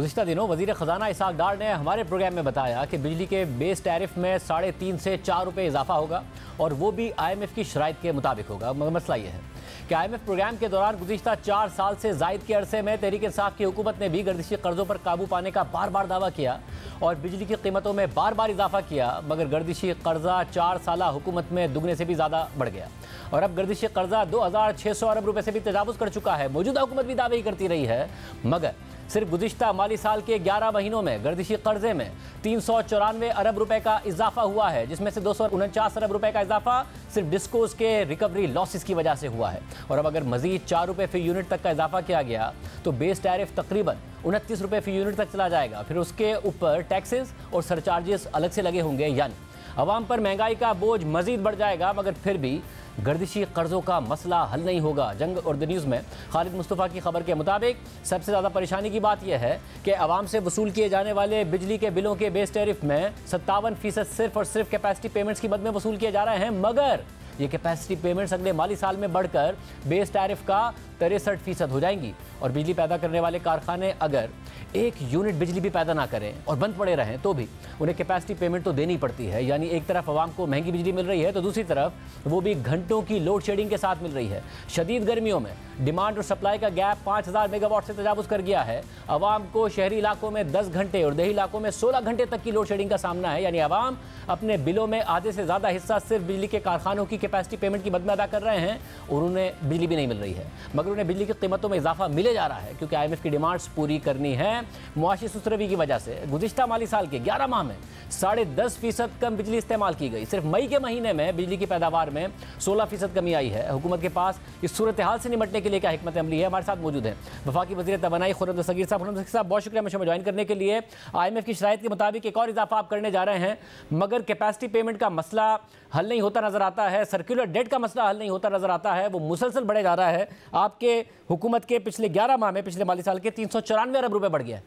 गुज़िश्ता दिनों वज़ीर ख़जाना इसाक डार ने हमारे प्रोग्राम में बताया कि बिजली के बेस टैरिफ में 3.5 से 4 रुपये इजाफा होगा और वो भी IMF की शराइत के मुताबिक होगा। मगर मसला ये है कि IMF प्रोग्राम के दौरान गुज़िश्ता 4 साल से ज़ायद के अरसे में तहरीक इंसाफ की हुकूमत ने भी गर्दिशी कर्ज़ों पर काबू पाने का बार बार दावा किया और बिजली की कीमतों में बार बार इजाफा किया, मगर गर्दिशी कर्जा 4 साल हुकूमत में दुगने से भी ज़्यादा बढ़ गया और अब गर्दिशी कर्जा 2600 अरब रुपए से भी तजावुज़ कर चुका है। मौजूदा हुकूमत भी दावे ही करती रही है, मगर सिर्फ गुज़िश्ता माली साल के 11 महीनों में गर्दिशी कर्जे में 394 अरब रुपए का इजाफा हुआ है, जिसमें से 249 अरब रुपए का इजाफा सिर्फ डिस्कोस के रिकवरी लॉसेस की वजह से हुआ है। और अब अगर मजीद 4 रुपए फी यूनिट तक का इजाफा किया गया तो बेस टैरिफ तकरीबन 29 रुपए फी यूनिट तक चला जाएगा। फिर उसके ऊपर टैक्सेस और सरचार्जेस अलग से लगे होंगे, यानी अवाम पर महंगाई का बोझ मजीद बढ़ जाएगा। मगर फिर भी गर्दिशी कर्जों का मसला हल नहीं होगा। जंग और द न्यूज़ में खालिद मुस्तफ़ा की खबर के मुताबिक सबसे ज़्यादा परेशानी की बात यह है कि आवाम से वसूल किए जाने वाले बिजली के बिलों के बेस टैरिफ में 57% सिर्फ और सिर्फ कैपेसिटी पेमेंट्स की मद में वसूल किए जा रहे हैं, मगर ये कैपेसिटी पेमेंट्स अगले माली साल में बढ़कर बेस टैरिफ का 63% हो जाएंगी और बिजली पैदा करने वाले कारखाने अगर 1 यूनिट बिजली भी पैदा ना करें और बंद पड़े रहें तो भी उन्हें कैपेसिटी पेमेंट तो देनी पड़ती है। यानी एक तरफ आवाम को महंगी बिजली मिल रही है तो दूसरी तरफ वो भी घंटों की लोड शेडिंग के साथ मिल रही है। शदीद गर्मियों में डिमांड और सप्लाई का गैप 5000 मेगावाट से तजावुज़ कर गया है। आवाम को शहरी इलाकों में 10 घंटे और देही इलाकों में 16 घंटे तक की लोड शेडिंग का सामना है। यानी आवाम अपने बिलों में आधे से ज़्यादा हिस्सा सिर्फ बिजली के कारखानों की कैपेसिटी पेमेंट की मद में अदा कर रहे हैं और उन्हें बिजली भी नहीं मिल रही है, मगर उन्हें बिजली की कीमतों में इजाफा मिले जा रहा है क्योंकि IMF की डिमांड्स पूरी करनी है। मुआशी सुसरवी की वजह से गुज़िश्ता माली साल के 11 माह में 10.5% कम बिजली इस्तेमाल की गई। सिर्फ मई के महीने में बिजली की पैदावार में 16% कमी आई है। हुकूमत के पास इस सूरत हाल से निपटने के लिए क्या हिकमत अमली है? हमारे साथ मौजूद है वफाकी वज़ीर तवानाई खुर्रम सगीर साहब। खुर्रम सगीर साहब, बहुत शुक्रिया मुझे ज्वाइन करने के लिए। IMF की शराइत के मुताबिक एक और इजाफा आप करने जा रहे हैं, मगर कैपेसिटी पेमेंट का मसला हल नहीं होता नजर आता है, सर्कुलर डेट का मसला हल नहीं होता नजर आता है, वो मुसलसल बढ़े जा रहा है। आपके हुकूमत के पिछले 11 माह में पिछले माली साल के 394 अरब रुपए बढ़ गया।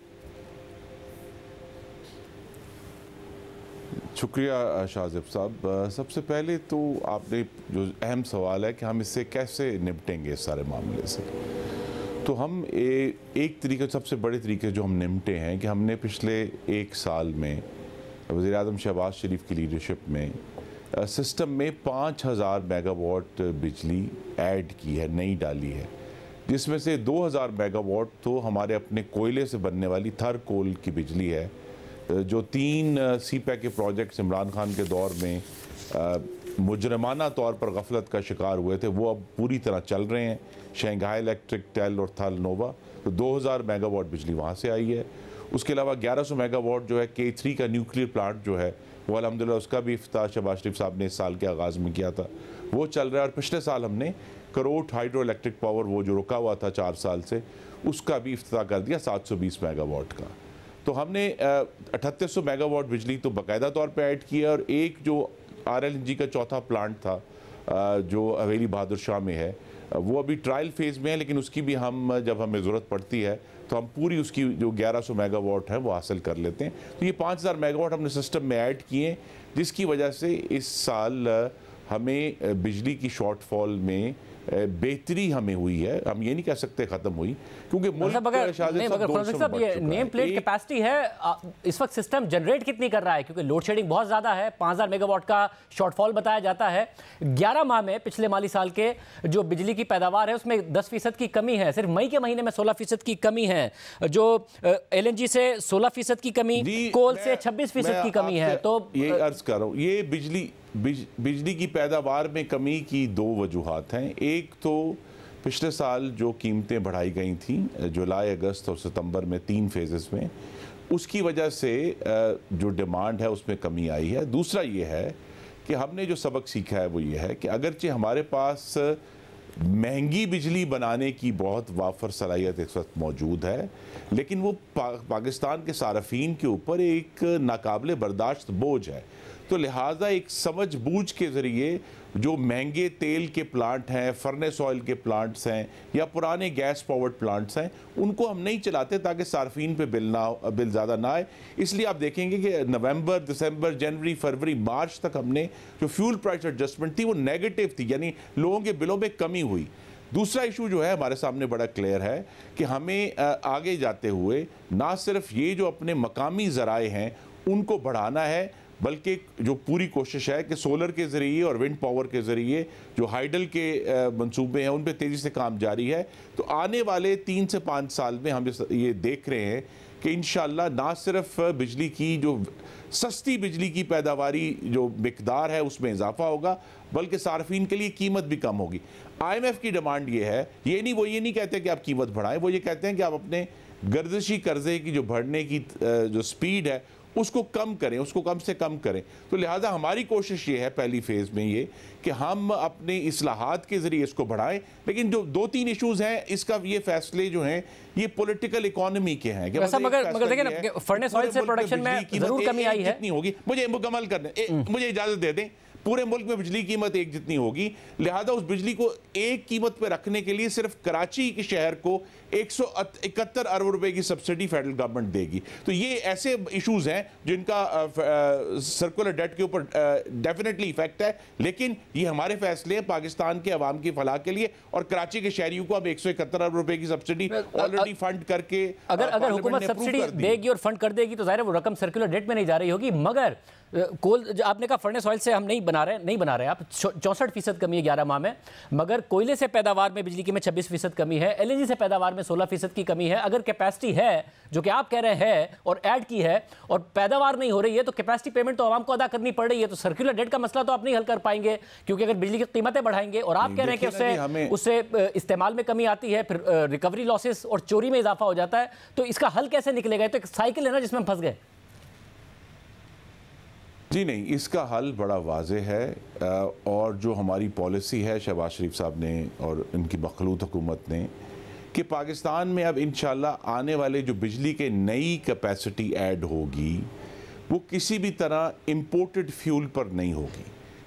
शुक्रिया शाहज़ेब साहब। सबसे पहले तो आपने जो अहम सवाल है कि हम इससे कैसे निपटेंगे इस सारे मामले से, तो हम एक तरीके, सबसे बड़े तरीके जो हम निपटे हैं कि हमने पिछले 1 साल में वज़ीर आज़म शहबाज शरीफ की लीडरशिप में सिस्टम में 5000 मेगावाट बिजली ऐड की है, नई डाली है, जिसमें से 2000 मेगावाट तो हमारे अपने कोयले से बनने वाली थर कोल की बिजली है, जो 3 CPEC के प्रोजेक्ट्स इमरान खान के दौर में मुजरमाना तौर पर गफलत का शिकार हुए थे, वो अब पूरी तरह चल रहे हैं। शंघाई इलेक्ट्रिक, टेल और थल नोवा, तो 2000 मेगावाट बिजली वहाँ से आई है। उसके अलावा 1100 मेगावाट जो है K3 का न्यूक्लियर प्लांट जो है वो अल्हम्दुलिल्लाह उसका भी इफ्तिताह शहबाज शरीफ साहब ने इस साल के आगाज़ में किया था, वो चल रहा है। और पिछले साल हमने करोट हाइड्रो इलेक्ट्रिक पावर, वो जो रुका हुआ था 4 साल से, उसका भी इफ्तिताह कर दिया 720 मेगावाट का। तो हमने 3800 मेगावाट बिजली तो बाकायदा तौर पे ऐड की है। और एक जो RLNG का चौथा प्लांट था जो हवेली बहादुर शाह में है, वो अभी ट्रायल फेज़ में है, लेकिन उसकी भी हम जब हमें ज़रूरत पड़ती है तो हम पूरी उसकी जो 1100 मेगावाट है वो हासिल कर लेते हैं। तो ये 5000 मेगावाट हमने सिस्टम में ऐड किए, जिसकी वजह से इस साल हमें बिजली की शॉर्टफॉल में बेहतरी हमें हुई है। हम ये नहीं कह सकते ख़त्म हुई, क्योंकि नेम प्लेट कैपेसिटी है इस वक्त सिस्टम जनरेट कितनी कर रहा है, क्योंकि लोड शेडिंग बहुत ज़्यादा है। 5000 मेगावाट का शॉर्टफॉल बताया जाता है। 11 माह में पिछले माली साल के जो बिजली की पैदावार है उसमें 10% की कमी है। सिर्फ मई के महीने में 16% की कमी है, जो LNG से 16% की कमी, कोल से 26% की कमी है। तो ये अर्ज कर रहा हूँ, ये बिजली की पैदावार में कमी की 2 वजूहात हैं। एक तो पिछले साल जो कीमतें बढ़ाई गई थी जुलाई, अगस्त और सितंबर में 3 फेजेस में, उसकी वजह से जो डिमांड है उसमें कमी आई है। दूसरा ये है कि हमने जो सबक सीखा है वो ये है कि अगरचे हमारे पास महंगी बिजली बनाने की बहुत वाफर सलाहियत इस वक्त मौजूद है, लेकिन वो पाकिस्तान के सारफीन के ऊपर एक नाकाबिले बर्दाश्त बोझ है। तो लिहाजा एक समझ बूझ के ज़रिए जो महंगे तेल के प्लांट हैं, फर्नेस ऑयल के प्लांट्स हैं या पुराने गैस पावर्ड प्लांट्स हैं, उनको हम नहीं चलाते ताकि सार्फिन पे बिल ज़्यादा ना आए। इसलिए आप देखेंगे कि नवंबर, दिसंबर, जनवरी, फरवरी, मार्च तक हमने जो फ्यूल प्राइस एडजस्टमेंट थी वो नेगेटिव थी, यानी लोगों के बिलों में कमी हुई। दूसरा इशू जो है हमारे सामने बड़ा क्लियर है कि हमें आगे जाते हुए ना सिर्फ ये जो अपने मकामी ज़राए हैं उनको बढ़ाना है, बल्कि जो पूरी कोशिश है कि सोलर के ज़रिए और विंड पावर के ज़रिए जो हाइडल के मंसूबे हैं उन पर तेज़ी से काम जारी है। तो आने वाले 3 से 5 साल में हम ये देख रहे हैं कि इंशाअल्लाह ना सिर्फ बिजली की जो सस्ती बिजली की पैदावारी जो मिकदार है उसमें इजाफा होगा, बल्कि सार्फिन के लिए कीमत भी कम होगी। IMF की डिमांड ये है, वो ये नहीं कहते कि आप कीमत बढ़ाएं, वो ये कहते हैं कि आप अपने गर्दिशी कर्जे की जो बढ़ने की जो स्पीड है उसको कम करें, उसको कम से कम करें। तो लिहाजा हमारी कोशिश ये है पहली फेज़ में ये कि हम अपने इस्लाहात के ज़रिए इसको बढ़ाएं, लेकिन जो 2-3 इश्यूज़ हैं इसका ये फैसले जो हैं ये पॉलिटिकल इकोनॉमी के हैं। मगर देखिए ना, फर्नेस ऑयल से प्रोडक्शन में ज़रूर कमी आई है। जितनी होगी, मुझे मुकम्मल करने मुझे इजाज़त दे दें, पूरे मुल्क में बिजली कीमत एक जितनी होगी, लिहाजा उस बिजली को एक कीमत पर रखने के लिए सिर्फ कराची के शहर को 171 अरब रुपए की सब्सिडी फेडरल गवर्नमेंट देगी। तो ये ऐसे इश्यूज हैं जिनका सर्कुलर डेट के ऊपर डेफिनेटली इफेक्ट है, लेकिन ये हमारे फैसले हैं पाकिस्तान के अवाम की फलाह के लिए। और कराची के शहरियों को अब 171 अरब रुपए की सब्सिडी ऑलरेडी फंड करके, अगर हुकूमत सब्सिडी देगी और फंड कर देगी तो जाहिर है वो रकम सर्कुलर डेट में नहीं जा रही होगी। मगर कोल, आपने कहा फर्नेस ऑयल से हम नहीं बना रहे आप 64% कमी है 11 माह में, मगर कोयले से पैदावार में बिजली की में 26% कमी है, LNG से पैदावार में 16% की कमी है। अगर कैपेसिटी है जो कि आप कह रहे हैं और ऐड की है और पैदावार नहीं हो रही है, तो कैपेसिटी पेमेंट तो आवाम को अदा करनी पड़ रही है। तो सर्कुलर डेट का मसला तो आप नहीं हल कर पाएंगे, क्योंकि अगर बिजली की कीमतें बढ़ाएंगे और आप कह रहे हैं कि उससे इस्तेमाल में कमी आती है, फिर रिकवरी लॉसेस और चोरी में इजाफा हो जाता है, तो इसका हल कैसे निकलेगा? तो एक साइकिल है ना जिसमें हम फंस गए। जी नहीं, इसका हल बड़ा वाज़ेह है और जो हमारी पॉलिसी है शहबाज शरीफ साहब ने और इनकी मखलूत हुकूमत ने कि पाकिस्तान में अब इंशाल्लाह आने वाले जो बिजली के नई कैपेसिटी ऐड होगी वो किसी भी तरह इंपोर्टेड फ्यूल पर नहीं होगी।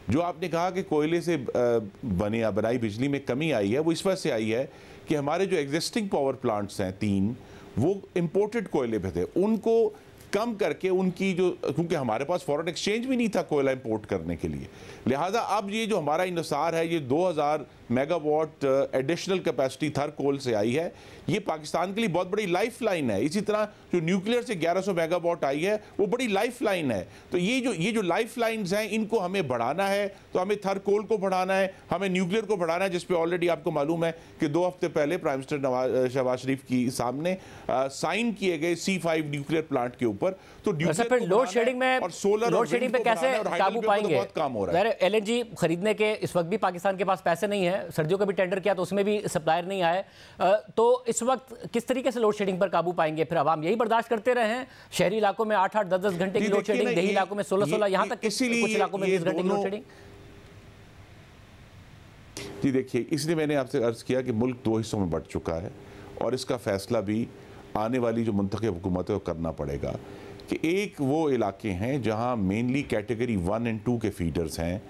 जो आपने कहा कि कोयले से बनाई बिजली में कमी आई है, वो इस वजह से आई है कि हमारे जो एग्जिस्टिंग पावर प्लांट्स हैं 3, वो इंपोर्टेड कोयले पे थे, उनको कम करके उनकी जो, क्योंकि हमारे पास फॉरेन एक्सचेंज भी नहीं था कोयला इंपोर्ट करने के लिए, लिहाजा अब ये जो हमारा इन्हिसार है ये 2000 मेगावाट एडिशनल कैपेसिटी थर कोल से आई है। ये पाकिस्तान के लिए बहुत बड़ी लाइफ लाइन है। इसी तरह जो न्यूक्लियर से 1100 मेगावाट आई है वो बड़ी लाइफ लाइन है। तो ये जो लाइफ लाइन्स हैं इनको हमें बढ़ाना है, तो हमें थर कोल को बढ़ाना है, हमें न्यूक्लियर को बढ़ाना है, जिसपे ऑलरेडी आपको मालूम है कि 2 हफ्ते पहले प्राइम मिनिस्टर शहबाज शरीफ की सामने साइन किए गए C5 न्यूक्लियर प्लांट के ऊपर। तो लोड शेडिंग में और सोलर लोड शेडिंग पे कैसे काबू पाएंगे? बहुत काम हो रहा है। LNG खरीदने के इस वक्त भी पाकिस्तान के पास पैसे नहीं है, सर्दियों का भी टेंडर किया तो उसमें भी सप्लायर नहीं आए, तो इस वक्त किस तरीके से लोड शेडिंग पर काबू पाएंगे? फिर आवाम यही बर्दाश्त करते रहे हैं, शहरी इलाकों में 8-8 10-10 घंटे की लोड शेडिंग, देही इलाकों में 16-16, यहाँ तक कुछ इलाकों में 20 घंटे की लोड शेडिंग। जी देखिए, इसलिए मैंने आपसे अर्ज किया कि मुल्क 2 हिस्सों में बंट चुका है और इसका फैसला भी आने वाली जो मुंतखब हुकूमत है वो करना पड़ेगा कि एक वो इलाके हैं जहाँ मेनली कैटेगरी 1 और 2 के फीडर्स हैं,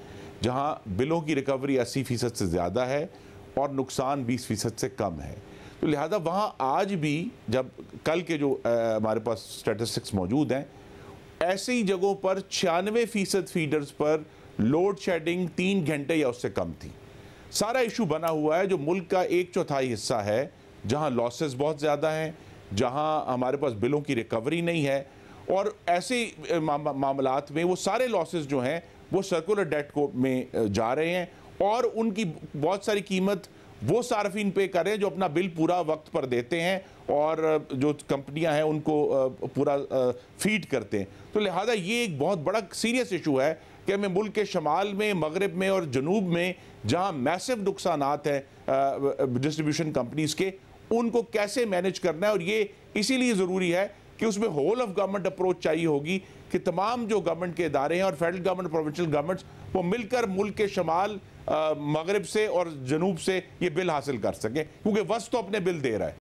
जहाँ बिलों की रिकवरी 80% से ज़्यादा है और नुकसान 20% से कम है। तो लिहाजा वहाँ आज भी, जब कल के जो हमारे पास स्टैटिस्टिक्स मौजूद हैं, ऐसी जगहों पर 96% फीडर्स पर लोड शेडिंग 3 घंटे या उससे कम थी। सारा इशू बना हुआ है जो मुल्क का 1/4 हिस्सा है, जहाँ लॉसेस बहुत ज़्यादा हैं, जहाँ हमारे पास बिलों की रिकवरी नहीं है, और ऐसे मामलात में वो सारे लॉसेस जो हैं वो सर्कुलर डेट को में जा रहे हैं और उनकी बहुत सारी कीमत वो सार्फिन पे कर रहे हैं जो अपना बिल पूरा वक्त पर देते हैं और जो कंपनियां हैं उनको पूरा फीड करते हैं। तो लिहाजा ये एक बहुत बड़ा सीरियस इशू है कि हमें मुल्क के शमाल में, मगरिब में और जनूब में जहां मैसिव नुकसानात हैं डिस्ट्रीब्यूशन कंपनीज के, उनको कैसे मैनेज करना है। और ये इसीलिए ज़रूरी है कि उसमें होल ऑफ गवर्नमेंट अप्रोच चाहिए होगी कि तमाम जो गवर्नमेंट के इदारे हैं और फेडरल गवर्नमेंट, प्रोविंशियल गवर्नमेंट्स, वो मिलकर मुल्क के शमाल, मगरिब से और जनूब से ये बिल हासिल कर सकें, क्योंकि वस्त तो अपने बिल दे रहा है।